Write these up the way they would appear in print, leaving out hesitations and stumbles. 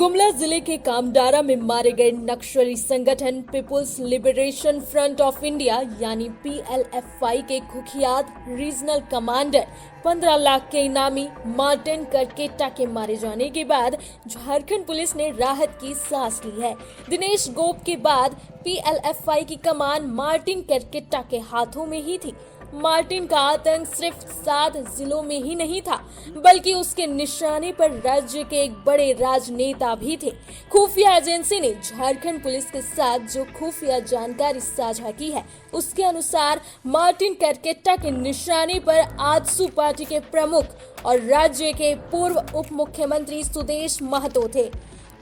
गुमला जिले के कामडारा में मारे गए नक्सली संगठन people's liberation front of India यानी पीएलएफआई के कुख्यात रीजनल कमांडर 15 लाख के इनामी मार्टिन करकेट्टा के मारे जाने के बाद झारखंड पुलिस ने राहत की सांस ली है। दिनेश गोप के बाद पीएलएफआई की कमान मार्टिन करकेट्टा के हाथों में ही थी। मार्टिन का आतंक सिर्फ 7 जिलों में ही नहीं था, बल्कि उसके निशाने पर राज्य के एक बड़े राजनेता भी थे। खुफिया एजेंसी ने झारखंड पुलिस के साथ जो खुफिया जानकारी साझा की है, उसके अनुसार मार्टिन करकेट्टा के निशाने पर आजसू पार्टी के प्रमुख और राज्य के पूर्व उप मुख्यमंत्री सुदेश महतो थे।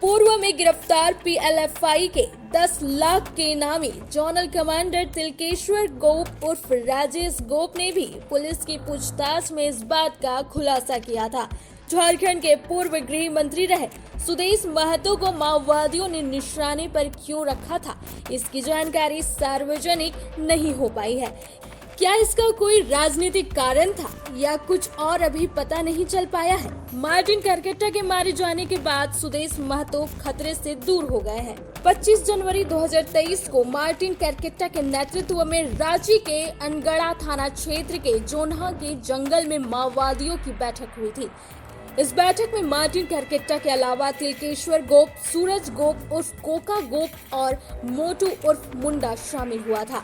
पूर्व में गिरफ्तार पीएलएफआई के 10 लाख के इनामी जोनल कमांडर तिलकेश्वर गोप उर्फ राजेश गोप ने भी पुलिस की पूछताछ में इस बात का खुलासा किया था। झारखंड के पूर्व गृह मंत्री रहे सुदेश महतो को माओवादियों ने निशाने पर क्यों रखा था, इसकी जानकारी सार्वजनिक नहीं हो पाई है। क्या इसका कोई राजनीतिक कारण था या कुछ और अभी पता नहीं चल पाया है। मार्टिन करकेट्टा के मारे जाने के बाद सुदेश महतो खतरे से दूर हो गए हैं। 25 जनवरी 2023 को मार्टिन करकेट्टा के नेतृत्व में रांची के अनगढ़ा थाना क्षेत्र के जोन्हा के जंगल में माओवादियों की बैठक हुई थी। इस बैठक में मार्टिन करकेट्टा के अलावा तिलकेश्वर गोप, सूरज गोप उर्फ कोका गोप और मोटू उर्फ मुंडा शामिल हुआ था।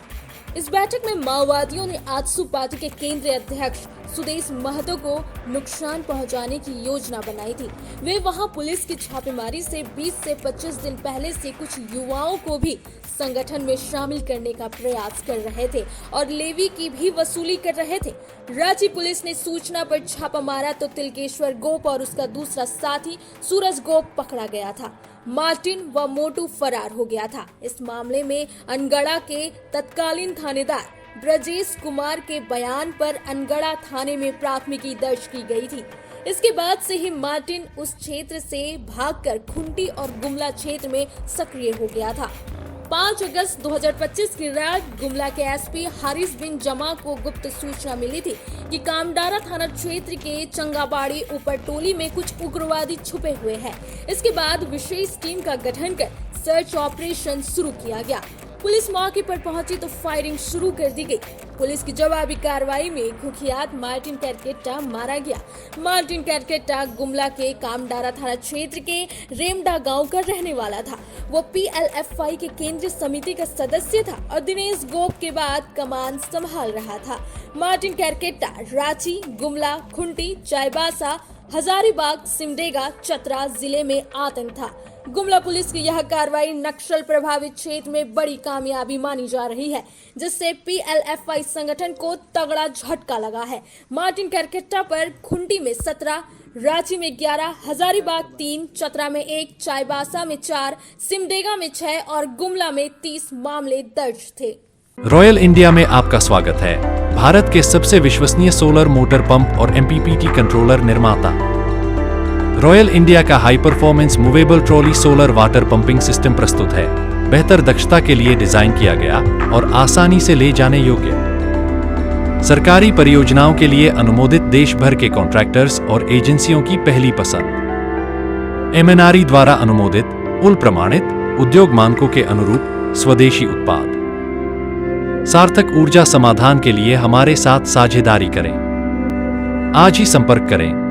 इस बैठक में माओवादियों ने आजसू पार्टी के केंद्रीय अध्यक्ष सुदेश महतो को नुकसान पहुंचाने की योजना बनाई थी। वे वहां पुलिस की छापेमारी से 20 से 25 दिन पहले से कुछ युवाओं को भी संगठन में शामिल करने का प्रयास कर रहे थे और लेवी की भी वसूली कर रहे थे। रांची पुलिस ने सूचना पर छापा मारा तो तिलकेश्वर गोप और उसका दूसरा साथी सूरज गोप पकड़ा गया था। मार्टिन व मोटू फरार हो गया था। इस मामले में अनगढ़ा के तत्कालीन थानेदार ब्रजेश कुमार के बयान पर अनगढ़ा थाने में प्राथमिकी दर्ज की गई थी। इसके बाद से ही मार्टिन उस क्षेत्र से भागकर खुंटी और गुमला क्षेत्र में सक्रिय हो गया था। 5 अगस्त 2025 की रात गुमला के एसपी हारिस बिन जमा को गुप्त सूचना मिली थी कि कामडारा थाना क्षेत्र के चंगाबाड़ी ऊपर टोली में कुछ उग्रवादी छुपे हुए हैं। इसके बाद विशेष टीम का गठन कर सर्च ऑपरेशन शुरू किया गया। पुलिस मौके पर पहुंची तो फायरिंग शुरू कर दी गई। पुलिस की जवाबी कार्रवाई में कुख्यात मार्टिन करकेट्टा मारा गया। मार्टिन करकेट्टा गुमला के कामडारा थाना क्षेत्र के रेमडा गांव का रहने वाला था। वो पीएलएफआई के केंद्रीय समिति का सदस्य था और दिनेश गोप के बाद कमान संभाल रहा था। मार्टिन करकेट्टा रांची, गुमला, खुंटी, चाईबासा, हजारीबाग, सिमडेगा, चतरा जिले में आतंक था। गुमला पुलिस की यह कार्रवाई नक्सल प्रभावित क्षेत्र में बड़ी कामयाबी मानी जा रही है, जिससे पीएलएफआई संगठन को तगड़ा झटका लगा है। मार्टिन करकेट्टा पर खुंटी में 17, रांची में 11, हजारीबाग 3, चतरा में 1, चाईबासा में 4, सिमडेगा में 6 और गुमला में 30 मामले दर्ज थे। रॉयल इंडिया में आपका स्वागत है। भारत के सबसे विश्वसनीय सोलर मोटर पंप और एमपीपीटी कंट्रोलर निर्माता रॉयल इंडिया का high performance movable trolley solar water pumping system प्रस्तुत है। बेहतर दक्षता के लिए डिजाइन किया गया और आसानी से ले जाने योग्य। सरकारी परियोजनाओं के लिए अनुमोदित देश भर के कॉन्ट्रैक्टर्स और एजेंसियों की पहली पसंद। एमएनआरई द्वारा अनुमोदित, उल प्रमाणित, उद्योग मानकों के अनुरूप स्वदेशी उत्पाद। सार्थक ऊर्जा समाधान के लिए हमारे साथ साझेदारी करें। आज ही संपर्क करें।